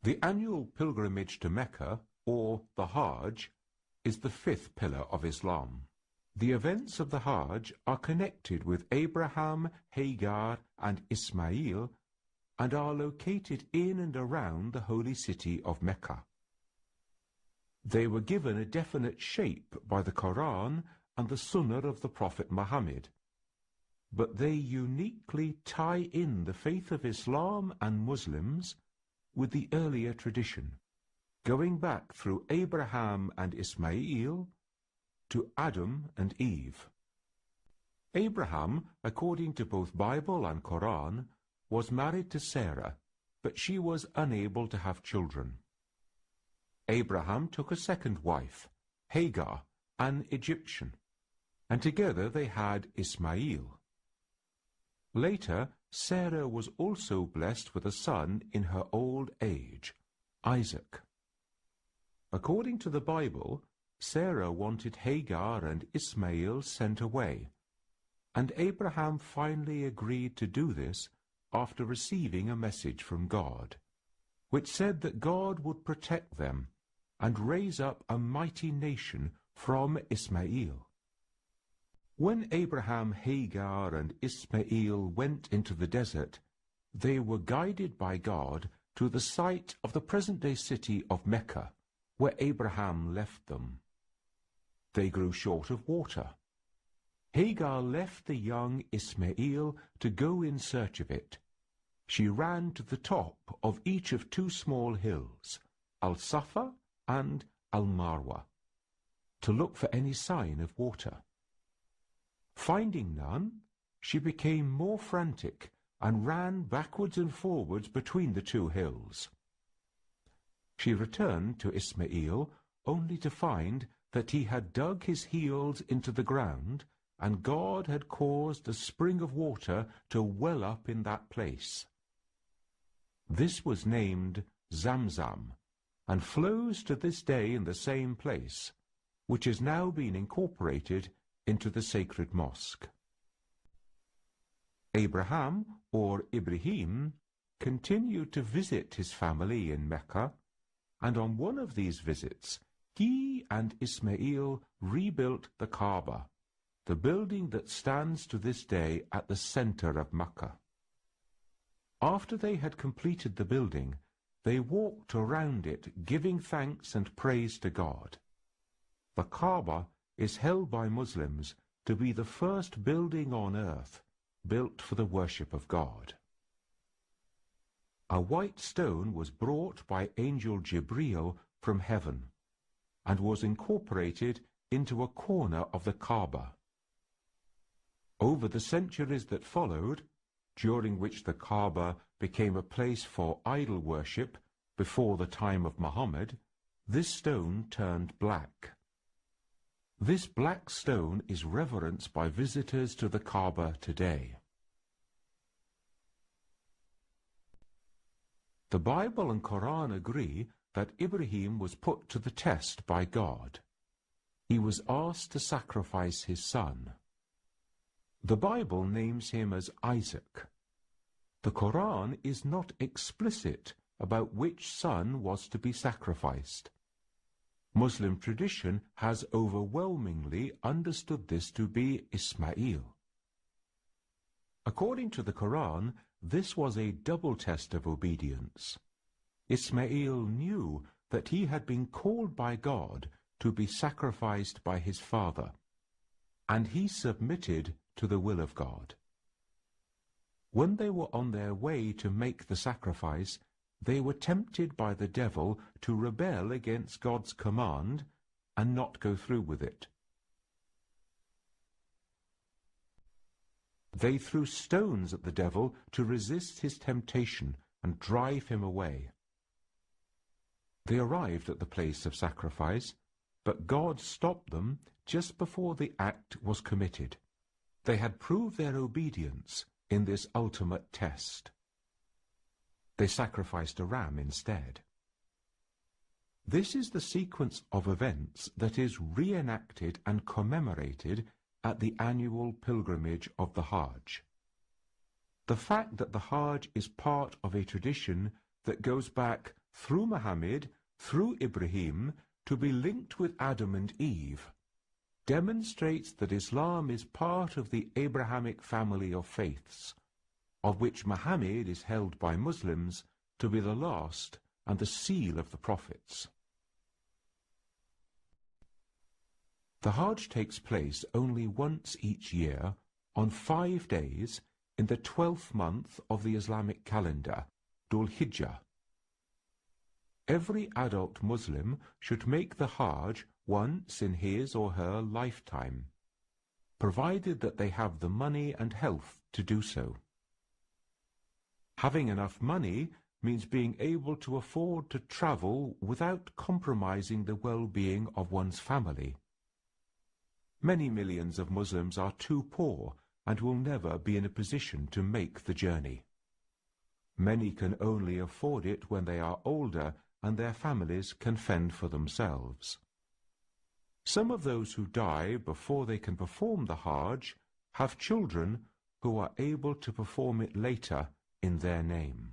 The annual pilgrimage to Mecca, or the Hajj, is the fifth pillar of Islam. The events of the Hajj are connected with Abraham, Hagar, and Isma'il, and are located in and around the holy city of Mecca. They were given a definite shape by the Qur'an and the Sunna of the Prophet Muhammad, but they uniquely tie in the faith of Islam and Muslims with the earlier tradition, going back through Abraham and Isma'il to Adam and Eve. Abraham, according to both Bible and Qur'an, was married to Sarah, but she was unable to have children. Abraham took a second wife, Hagar, an Egyptian, and together they had Isma'il. Later, Sarah was also blessed with a son in her old age, Isaac. According to the Bible, Sarah wanted Hagar and Isma'il sent away, and Abraham finally agreed to do this after receiving a message from God, which said that God would protect them and raise up a mighty nation from Isma'il. When Abraham, Hagar, and Isma'il went into the desert, they were guided by God to the site of the present-day city of Mecca, where Abraham left them. They grew short of water. Hagar left the young Isma'il to go in search of it. She ran to the top of each of two small hills, al-Safa and al-Marwa, to look for any sign of water. Finding none, she became more frantic and ran backwards and forwards between the two hills. She returned to Isma'il only to find that he had dug his heels into the ground and God had caused a spring of water to well up in that place. This was named Zamzam and flows to this day in the same place, which has now been incorporated into the Sacred Mosque. Abraham, or Ibrahim, continued to visit his family in Mecca, and on one of these visits, he and Isma'il rebuilt the Kaaba, the building that stands to this day at the center of Makka. After they had completed the building, they walked around it, giving thanks and praise to God. The Kaaba is held by Muslims to be the first building on earth built for the worship of God. A white stone was brought by Angel Jibril from heaven and was incorporated into a corner of the Kaaba. Over the centuries that followed, during which the Kaaba became a place for idol worship before the time of Muhammad, this stone turned black. This black stone is reverenced by visitors to the Kaaba today. The Bible and Qur'an agree that Ibrahim was put to the test by God. He was asked to sacrifice his son. The Bible names him as Isaac. The Qur'an is not explicit about which son was to be sacrificed. Muslim tradition has overwhelmingly understood this to be Isma'il. According to the Qur'an, this was a double test of obedience. Isma'il knew that he had been called by God to be sacrificed by his father, and he submitted to the will of God. When they were on their way to make the sacrifice, they were tempted by the devil to rebel against God's command and not go through with it. They threw stones at the devil to resist his temptation and drive him away. They arrived at the place of sacrifice, but God stopped them just before the act was committed. They had proved their obedience in this ultimate test. They sacrificed a ram instead. This is the sequence of events that is reenacted and commemorated at the annual pilgrimage of the Hajj. The fact that the Hajj is part of a tradition that goes back through Muhammad, through Ibrahim, to be linked with Adam and Eve, demonstrates that Islam is part of the Abrahamic family of faiths, of which Muhammad is held by Muslims to be the last and the seal of the prophets. The Hajj takes place only once each year on 5 days in the 12th month of the Islamic calendar, Dhul Hijjah. Every adult Muslim should make the Hajj once in his or her lifetime, provided that they have the money and health to do so. Having enough money means being able to afford to travel without compromising the well-being of one's family. Many millions of Muslims are too poor and will never be in a position to make the journey. Many can only afford it when they are older and their families can fend for themselves. Some of those who die before they can perform the Hajj have children who are able to perform it later in their name.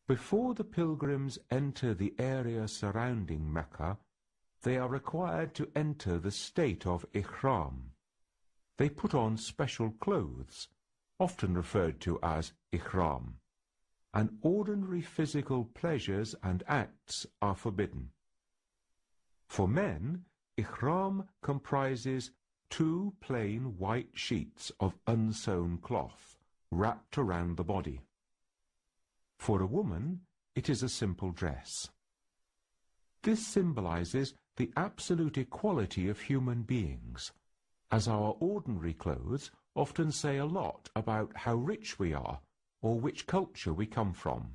Before the pilgrims enter the area surrounding Mecca, they are required to enter the state of Ihram. They put on special clothes, often referred to as Ihram, and ordinary physical pleasures and acts are forbidden. For men, Ihram comprises 2 plain white sheets of unsewn cloth wrapped around the body. For a woman, it is a simple dress. This symbolizes the absolute equality of human beings, as our ordinary clothes often say a lot about how rich we are or which culture we come from.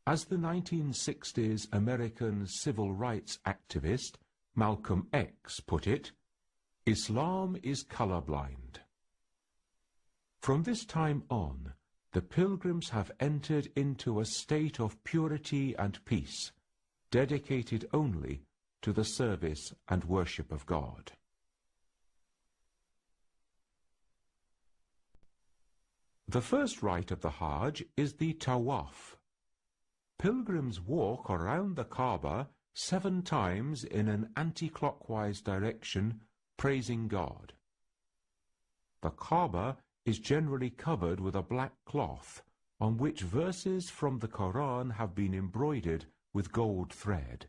As the 1960s American civil rights activist Malcolm X put it, Islam is colorblind. From this time on, the pilgrims have entered into a state of purity and peace, dedicated only to the service and worship of God. The first rite of the Hajj is the Tawaf. Pilgrims walk around the Kaaba 7 times in an anti-clockwise direction, praising God. The Kaaba is generally covered with a black cloth on which verses from the Qur'an have been embroidered with gold thread.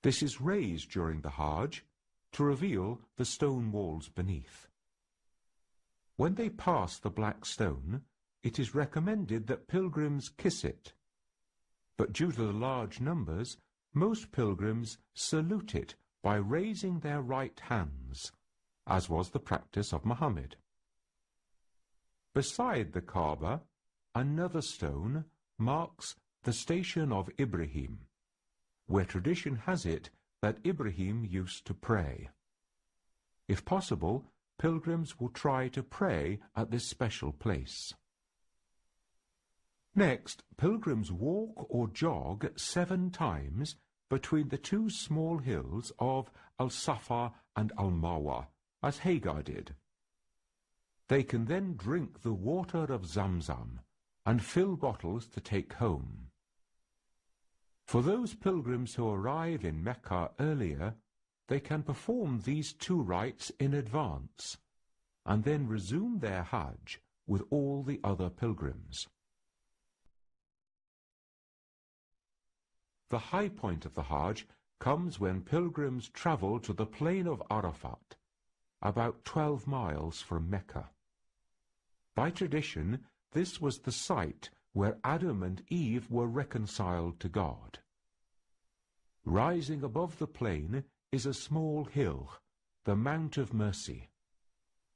This is raised during the Hajj to reveal the stone walls beneath. When they pass the black stone, it is recommended that pilgrims kiss it. But due to the large numbers, most pilgrims salute it by raising their right hands, as was the practice of Muhammad. Beside the Kaaba, another stone marks the station of Ibrahim, where tradition has it that Ibrahim used to pray. If possible, pilgrims will try to pray at this special place. Next, pilgrims walk or jog 7 times between the 2 small hills of al-Safa and al-Marwa, as Hagar did. They can then drink the water of Zamzam and fill bottles to take home. For those pilgrims who arrive in Mecca earlier, they can perform these 2 rites in advance, and then resume their Hajj with all the other pilgrims. The high point of the Hajj comes when pilgrims travel to the plain of Arafat, about 12 miles from Mecca. By tradition, this was the site where Adam and Eve were reconciled to God. Rising above the plain is a small hill, the Mount of Mercy,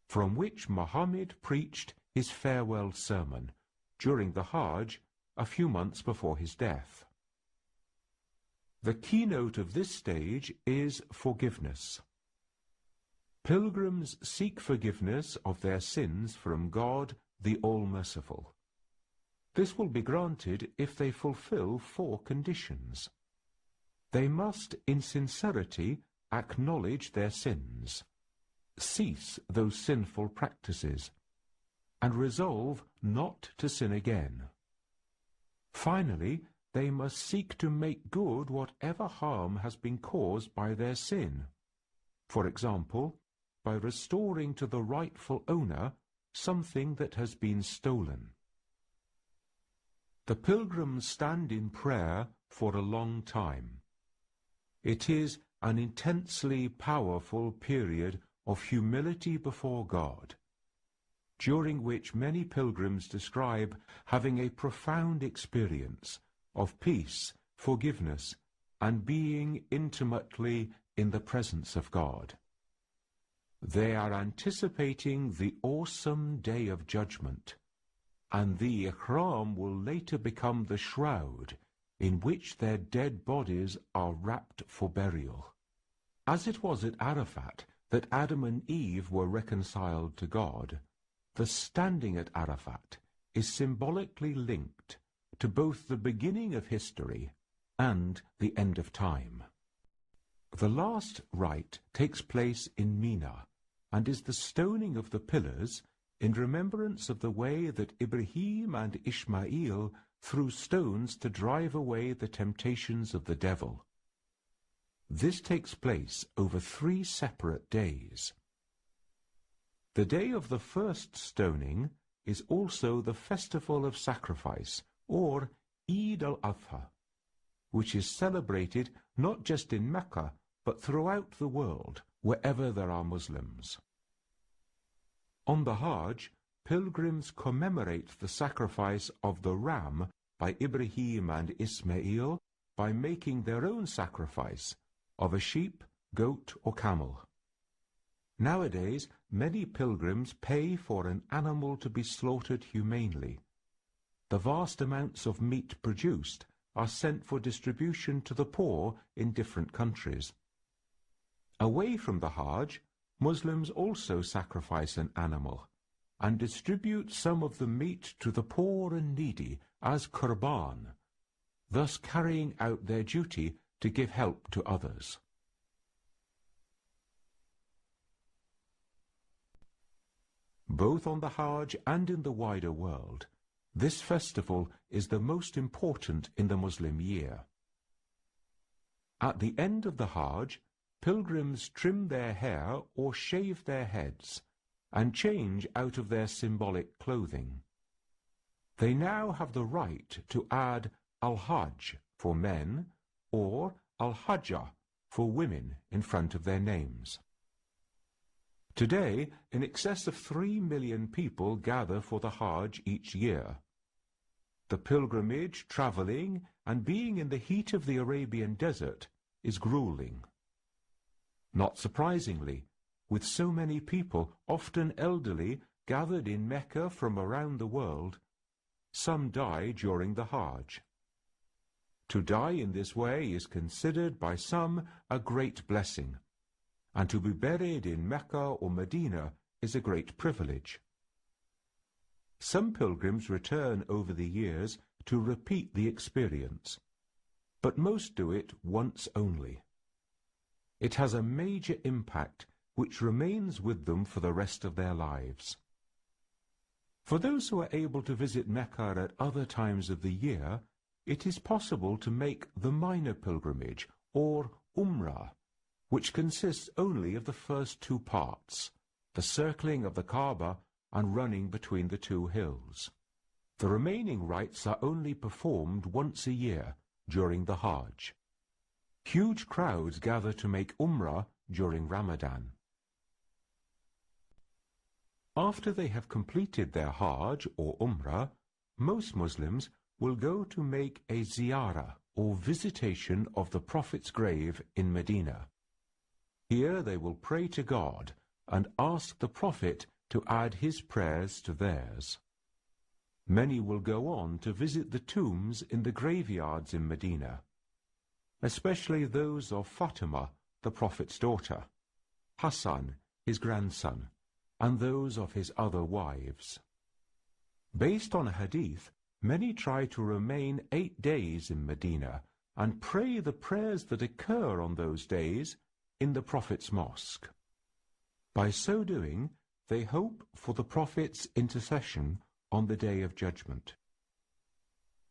from which Muhammad preached his farewell sermon during the Hajj a few months before his death. The keynote of this stage is forgiveness. Pilgrims seek forgiveness of their sins from God, the All-Merciful. This will be granted if they fulfill 4 conditions. They must, in sincerity, acknowledge their sins, cease those sinful practices, and resolve not to sin again. Finally, they must seek to make good whatever harm has been caused by their sin. For example, by restoring to the rightful owner something that has been stolen. The pilgrims stand in prayer for a long time. It is an intensely powerful period of humility before God, during which many pilgrims describe having a profound experience of peace, forgiveness, and being intimately in the presence of God. They are anticipating the awesome day of judgment, and the ihram will later become the shroud in which their dead bodies are wrapped for burial. As it was at Arafat that Adam and Eve were reconciled to God, the standing at Arafat is symbolically linked to both the beginning of history and the end of time. The last rite takes place in Mina and is the stoning of the pillars in remembrance of the way that Ibrahim and Isma'il threw stones to drive away the temptations of the devil. This takes place over 3 separate days. The day of the first stoning is also the festival of sacrifice, or Eid al-Adha, which is celebrated not just in Mecca, but throughout the world, wherever there are Muslims. On the Hajj, pilgrims commemorate the sacrifice of the ram by Ibrahim and Isma'il by making their own sacrifice of a sheep, goat, or camel. Nowadays, many pilgrims pay for an animal to be slaughtered humanely. The vast amounts of meat produced are sent for distribution to the poor in different countries. Away from the Hajj, Muslims also sacrifice an animal and distribute some of the meat to the poor and needy as qurban, thus carrying out their duty to give help to others. Both on the Hajj and in the wider world, this festival is the most important in the Muslim year. At the end of the Hajj, pilgrims trim their hair or shave their heads and change out of their symbolic clothing. They now have the right to add al-Hajj for men or al-Hajjah for women in front of their names. Today, in excess of 3 million people gather for the Hajj each year. The pilgrimage, travelling, and being in the heat of the Arabian desert is grueling. Not surprisingly, with so many people, often elderly, gathered in Mecca from around the world, some die during the Hajj. To die in this way is considered by some a great blessing, and to be buried in Mecca or Medina is a great privilege. Some pilgrims return over the years to repeat the experience, but most do it once only. It has a major impact which remains with them for the rest of their lives. For those who are able to visit Mecca at other times of the year, it is possible to make the minor pilgrimage, or Umrah, which consists only of the first 2 parts, the circling of the Kaaba and running between the 2 hills. The remaining rites are only performed once a year during the Hajj. Huge crowds gather to make Umrah during Ramadan. After they have completed their Hajj or Umrah, most Muslims will go to make a ziyarah or visitation of the Prophet's grave in Medina. Here they will pray to God and ask the Prophet to add his prayers to theirs. Many will go on to visit the tombs in the graveyards in Medina, especially those of Fatima, the Prophet's daughter, Hassan, his grandson, and those of his other wives. Based on a hadith, many try to remain 8 days in Medina and pray the prayers that occur on those days in the Prophet's mosque. By so doing, they hope for the Prophet's intercession on the Day of Judgment.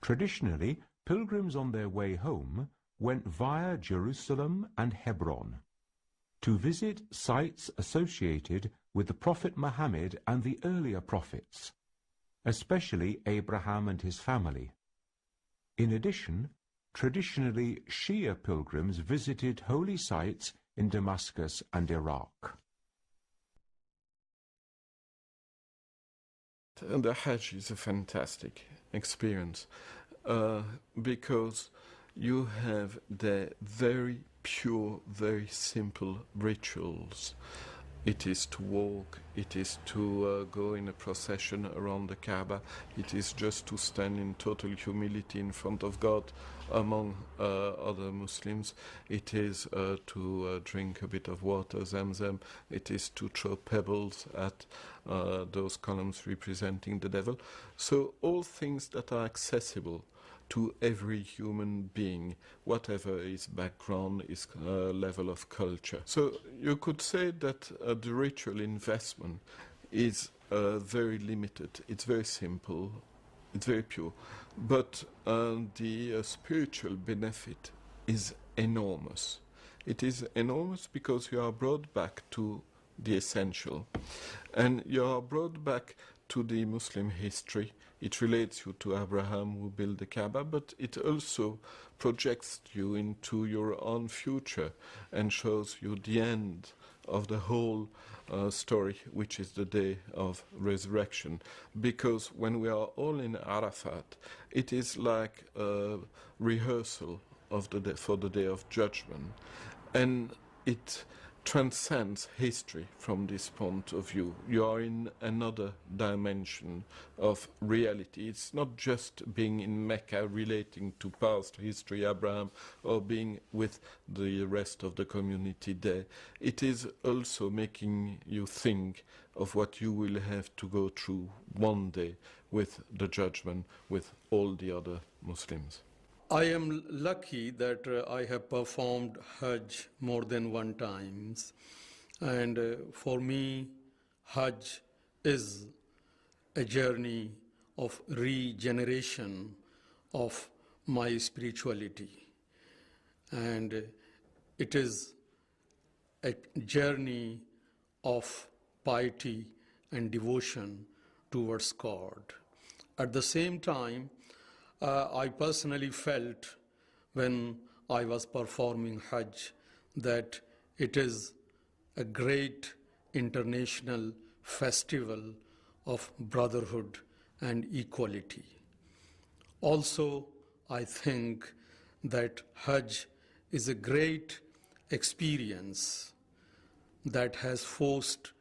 Traditionally, pilgrims on their way home went via Jerusalem and Hebron to visit sites associated with the Prophet Muhammad and the earlier prophets, especially Abraham and his family. In addition, traditionally Shia pilgrims visited holy sites in Damascus and Iraq. And the Hajj is a fantastic experience because you have the very pure, very simple rituals. It is to walk, it is to go in a procession around the Kaaba, it is just to stand in total humility in front of God among other Muslims, it is to drink a bit of water, Zamzam, it is to throw pebbles at those columns representing the devil. So all things that are accessible to every human being, whatever his background, his level of culture. So you could say that the ritual investment is very limited, it's very simple, it's very pure, but the spiritual benefit is enormous. It is enormous because you are brought back to the essential, and you are brought back to the Muslim history. It relates you to Abraham who built the Kaaba, but it also projects you into your own future and shows you the end of the whole story, which is the day of resurrection. Because when we are all in Arafat, it is like a rehearsal of the day, for the day of judgment, and it transcends history from this point of view. You are in another dimension of reality. It's not just being in Mecca relating to past history, Abraham, or being with the rest of the community there. It is also making you think of what you will have to go through one day with the judgment with all the other Muslims. I am lucky that I have performed Hajj more than one times, and for me Hajj is a journey of regeneration of my spirituality, and it is a journey of piety and devotion towards God. At the same time, I personally felt when I was performing Hajj that it is a great international festival of brotherhood and equality. Also, I think that Hajj is a great experience that has forced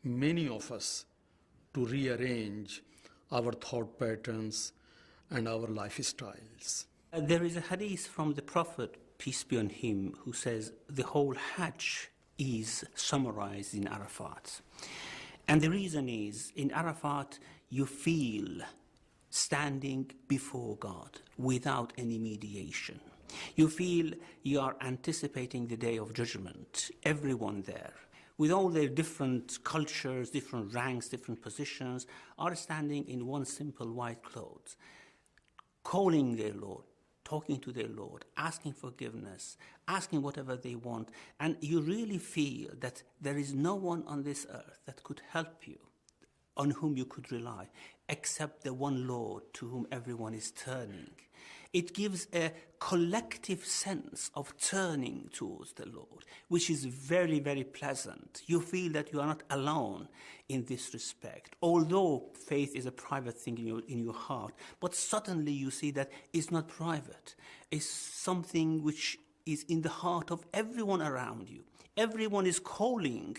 many of us to rearrange our thought patterns and our lifestyles. There is a hadith from the Prophet, peace be on him, who says the whole Hajj is summarized in Arafat. And the reason is, in Arafat, you feel standing before God without any mediation. You feel you are anticipating the day of judgment, everyone there, with all their different cultures, different ranks, different positions, are standing in one simple white clothes, calling their Lord, talking to their Lord, asking forgiveness, asking whatever they want, and you really feel that there is no one on this earth that could help you, on whom you could rely, except the one Lord to whom everyone is turning. It gives a collective sense of turning towards the Lord, which is very, very pleasant. You feel that you are not alone in this respect, although faith is a private thing in your heart, but suddenly you see that it's not private. It's something which is in the heart of everyone around you. Everyone is calling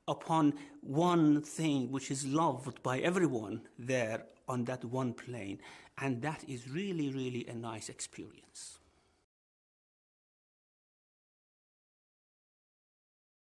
upon one thing which is loved by everyone there on that one plane. And that is really, really a nice experience.